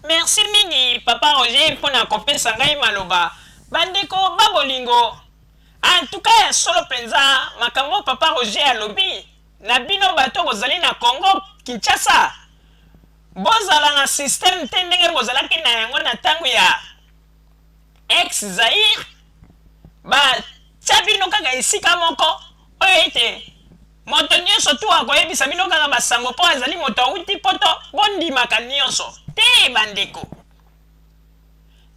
Merci mingi, Papa Roger, pour na kopesa ngai maloba. Bandeko, babolingo. En tout cas, solo penza, makambo Papa Roger alobi. Na bino bato bozali na Congo, Kinshasa. Bozala na système te ndenge bozalaki na yango na ntango ya ex Zaire. Tia bino kaka esika moko, oyo ete moto nyonso tu akoyebisa bino kaka basango mpo azali moto awuti poto bondimaka nyonso te bandeko.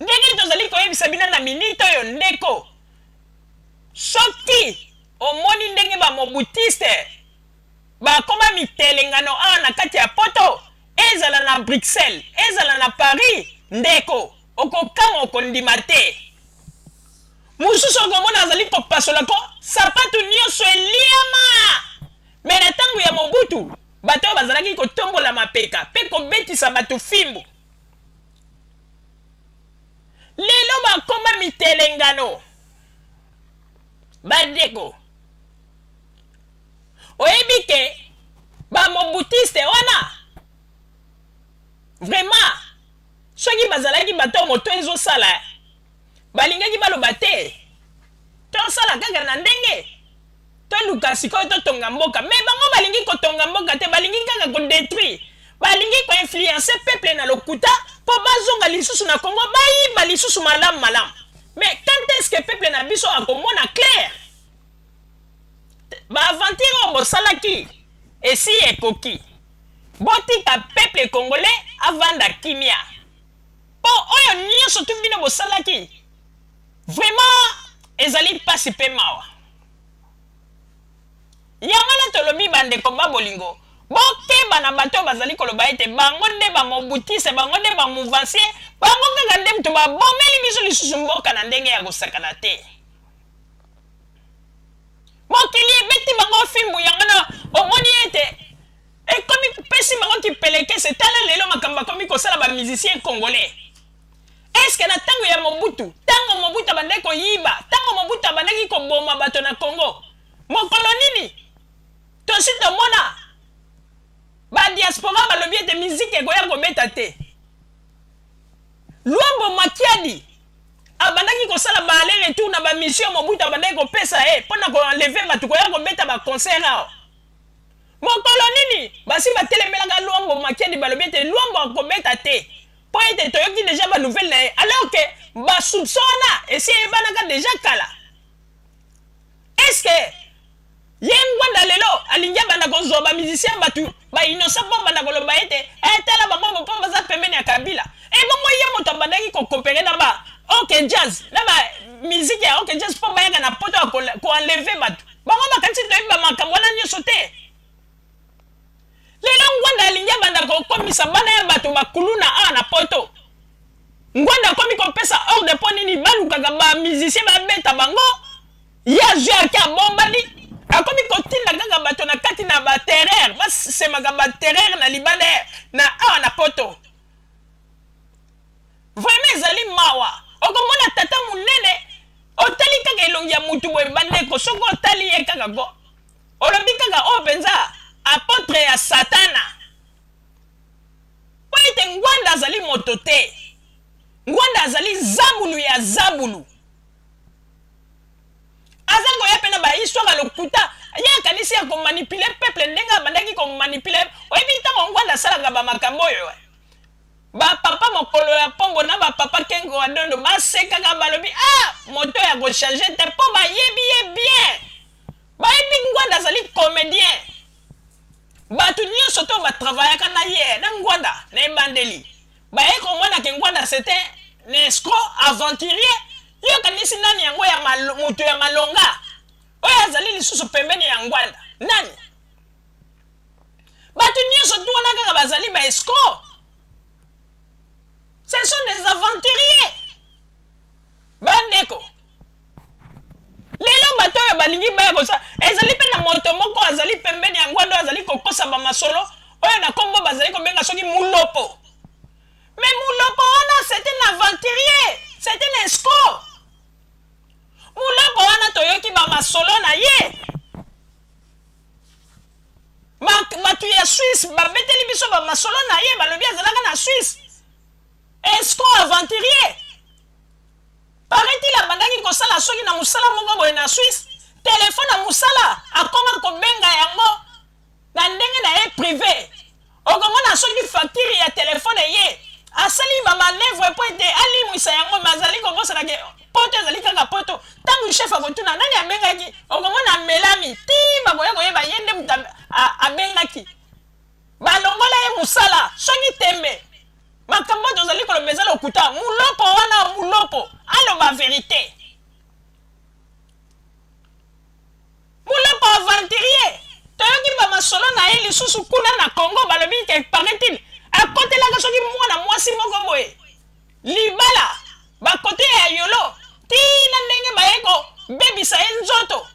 Ndenge tozali koyebisa bino na minute oyo ndeko, soki omoni ndenge bamobutiste bakoma mitelengano awa na kati ya poto, ezala na Bruxelles, ezala na Paris, ndeko okokanga okondima te. Mususu okomona azali kopasolako sapatu nyonso eliama. Me na ntango ya Mobutu, bato oyo bazalaki kotombola mapeka mpe kobetisa bato fimbu. Lelo bakoma mitelengano. Bandeko, oyebi ke bamobutiste wana vraiment soki bazalaki bato moto ezosala balingaki baloba te tosala kaka na ndenge toluka sikoyo totonga mboka, me bango balingi kotonga mboka te, balingi kaka kodétruire, balingi koinfluence peuple na lokuta mpo bazonga lisusu na Congo bayiba lisusu malamu malamu. Mais quand est-ce que peuple na biso akomona clair? Baaventure oyo bosalaki esi ekoki, botika peuple congolais avanda kimia mpo oyo nyonso tu bino bosalaki vraiment ezali mpasi mpe mawa. Yango na tolobi bandeko babolingo, bokeba na bato bazali koloba ete bango nde bamobutise, bango nde bamouvancier, bango kaka nde mutu babomeli biso lisusu mboka na ndenge ya kosakana te. Mokili ebeti bango fimbu, yango na omoni ete ekomi pesi bango kipeleke se tala lelo makambo akomi kosala bamusicien congolais. Eske na ntango ya Mobutu, ntango Mobutu abandaki koyiba, ntango Mobutu abandaki koboma bato na Congo, mokolo nini tosi tomona badiaspora balobi ete miziki ekoya kobeta te? Luambo Makiadi abandaki kosala baale retour na bamission Mobutu abandaki kopesa mpona koenleve bato koya kobeta baconcert awa. Mokolo nini basi batelemelaka Luambo Makiadi balobi ete Luambo akobeta te mpo ete toyoki deja banouvelle na ye, alors que basoupçon wana esi eyebanaka deja kala. Eske ye ngwanda lelo alingi abanda kozwa bamusicien bato bainocent mpo banda koloba ete tala bango mpo baza pembeni ya Kabila, ebongo ye moto abandaki kokopere na ba ok jazz na bamiziki ya ok jazz mpo bayaka na poto ya koenleve bato bango bakati toyebi bamakambo wana nyonso te. Lelo ngwanda alingi abanda kokomisa bana ya bato bakuluna awa na poto, ngwanda akomi kopesa ordre mpo nini balukaka bamusicien babeta bango, ye azwi ake abombali akomi kotinda kaka bato na kati na baterreur, basemaka baterreur na libanda na awa na poto. Vraiment ezali mawa, okomona tata munene otali kaka elongi ya mutu boye bandeko, soki otali ye kaka ko olobi kaka oyo mpenza apôtre ya satana. Po ete ngwanda azali moto te, ngwanda azali zabulu ya zabulu. Aza koya pena ba histoire lokuta ye kanisi ya komanipule peuple ndenge abandaki komanipule. Oyebi ntango ngwanda asalaka bamakambo oyo, bapapa mokolo ya pombo na bapapa kengo wadondo basekaka balobi moto ya kochange te mpo bayebi ye bien, bayebi ngwanda azali comédien. Bato nyonso to batravaillaka na ye na ngwanda na ebandeli baye komona ke ngwanda c'était un escroc aventurier. Yo kanisi nani yango ya moto ya malonga oyo azali lisusu pembeni ya ngwanda nani? Bato nyonso tu wana kaka bazali ba escroc, ce sont des aventuriers bandeko. Lelo bato oyo balingi baya kosa ezali mpe na moto moko azali pembeni ya ngwanda azali kokosa bamasolo oyo na kombo bazali kobenga soki mulopo. Mais mulopo wana c'est un aventurier, c'est un escroc. Mulopo wana toyoki bamasolo na ye, bato ya Suisse babeteli biso bamasolo na ye balobi azalaka na Suisse. escroc aventurier. Paraît-il a bandaki kosala soki na musala moko boye na Suisse. Téléphone à musala akoma kobenga yango na ndenge na ye privé. Okomona soki facture ya téléphone ye. Asali ba manœuvre po ete ali mwisa yango mazali kobosa na ke poto ezali kaka poto. Tangu chef akotuna nani abengaki okomona melami ti bakoya koyeba yende muta abengaki. Balongola ye musala soki tembe. Makambo tozali kolobeza lokuta mulopo wana mulopo aloba vérité. Mulopo aventurier. Toyoki ba masolo na ye lisusu kuna na Congo balobi ke paraît-il akotelaka soki mwana mwasi moko boye libala bakote ya yolo tina ndenge bayeko bebisa ye nzoto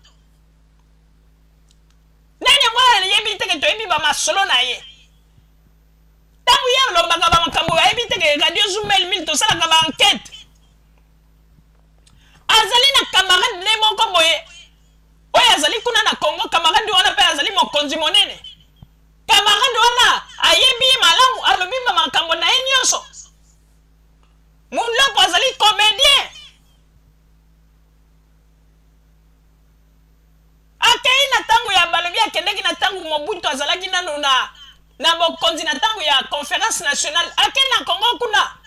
nani mwana yebi teke toyebi ba masolo na ye tangu ya lobaka ba makambo yebi teke radio Zoomel mil tosalaka ba enquête azali na camarade ne moko boye oyo azali kuna na Congo camarade wana pe azali mokonzi monene camarade wana ayebi malamu alobi ba makambo na ye nyonso mulopo azali comédien akei na tango ya balobi akendeki na tango Mobutu azalaki nano na bokonzi na tango ya conférence nationale akei na Congo kuna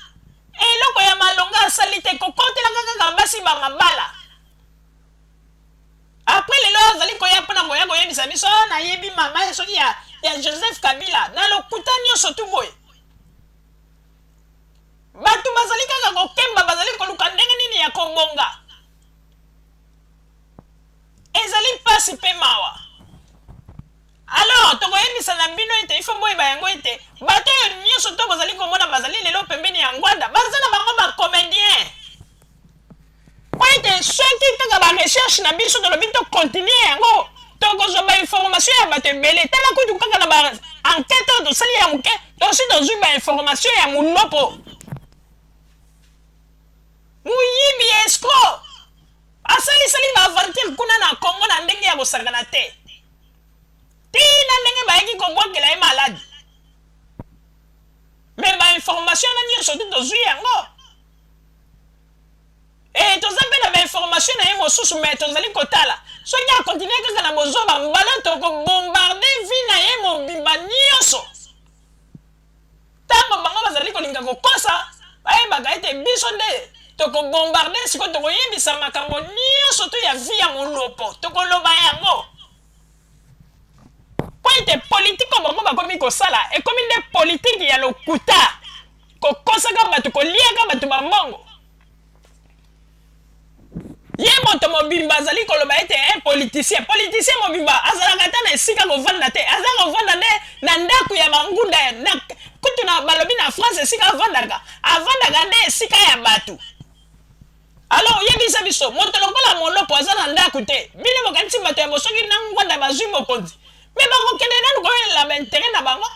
eloko ya malonga asali te kokotelaka kaka basi ba mabala. Après lelo azali koya mpona koya koyebisa biso na yebi mama soki ya Joseph Kabila na lokuta nyonso tu boye bato bazali kaka kokemba bazali koluka ndenge nini ya kobonga ezali pasi mpe mawa. Alors tokoyebisa na bino ete ifo boyeba yango ete bato oyo nyonso to bozali komona bazali lelo pembeni ya ngwanda baza na bango bacomédien po ete soki kaka barecherche na biso tolobi tocontinue yango tokozwa bainformation ya bato ebele tala kutu kaka na baenquête oyo tosali ya moke tosi tozwi bainformation ya mulopo muyibi escroc asalisali baaventure kuna na Congo na ndenge ya kosangana te tina ndenge bayeki kobwakela ye maladi me bainformation na nyonso tu tozwi yango toza mpe na bainformation na ye mosusu me tozali kotala soki akontinue kaka na bozoba mbala tokobombarde vi na ye mobimba nyonso ntango bango bazali kolinga kokosa bayebaka ete biso nde tokobombarde sikoyo tokoyebisa makambo nyonso to ya vi ya molopo tokoloba yango po ete politike bango bakomi kosala ekomi nde politike ya lokuta kokosaka bato koliaka bato bambongo ye moto mobimba azali koloba ete politicien mobimba azalaka ata na esika kovanda te aza kovanda nde na ndako ya bangunda kutu na balobi na France esika avandaka nde esika ya bato. Alors oyebisa biso moto lokola molopo aza na ndako te bino bokanisi bato ya bosoki na ngwanda bazwi mokonzi me bakokende nanu koyelela baintere na bango.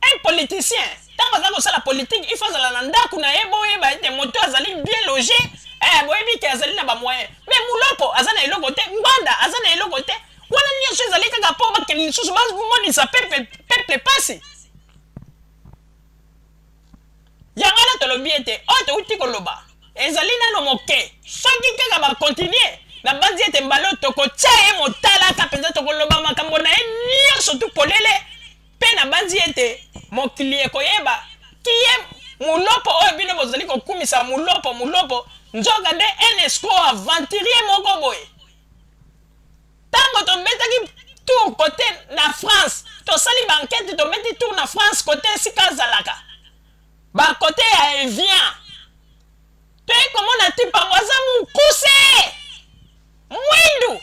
Un politicien ntango aza kosala politike ifo azala na ndako na ye boyeba ete moto azali bien logé boyebi ke azali na bamoyen me mulopo aza na eloko te ngwanda aza na eloko te wana nyonso ezali kaka mpo bakende lisusu bamonisa peuple pasi yango na tolobi ete oyo touti koloba ezali nano moke soki kaka bakontinue na banzi ete mbala tokotya ye motalaka mpenza tokoloba makambo na ye nyonso tu polele mpe na banzi ete mokili ekoyeba kiye mulopo oyo bino bozali kokumisa mulopo nzoka nde un escroc aventurier moko boye ntango tobetaki tour kote na France tosali bankete tobeti tour na France kote esika azalaka bakote ya Evian toye komona ti pango aza mokuse mwindu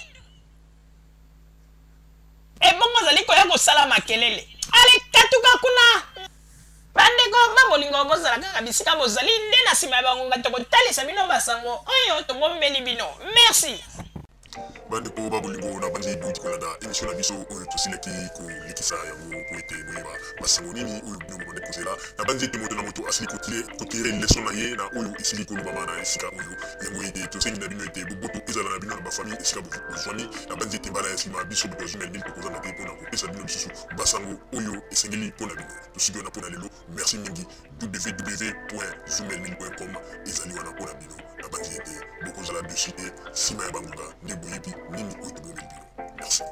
ebongo azali koya kosala makelele ale katuka kuna bandeko babolingo bozala kaka bisika bozali nde na nsima ya bangonga tokotalisa bino basango oyo tobombeli bino merci. bande ko babulingo na banzi duti kolanda émission na biso oyo tosileki kolikisa yango po ete boyeba basango nini oyo bino bobande kozela na banzi ete moto na moto asili kotire leson na ye na oyo esili kolobama na esika oyo yango ete tosengi na bino ete boboto ezala na bino na bafamille esika bozwani na banzi ete mbala ya nsima biso bato ya Zoom LB tokozanga te mpona kopesa bino lisusu basango oyo esengeli mpona bino tosiki wana mpona lelo merci mingi www.zoomlb.com ezali wana mpona bino na banzi ete bokozala dessus te nsima ya bangonga nde boyebi nini oyo tobomeli bino merci.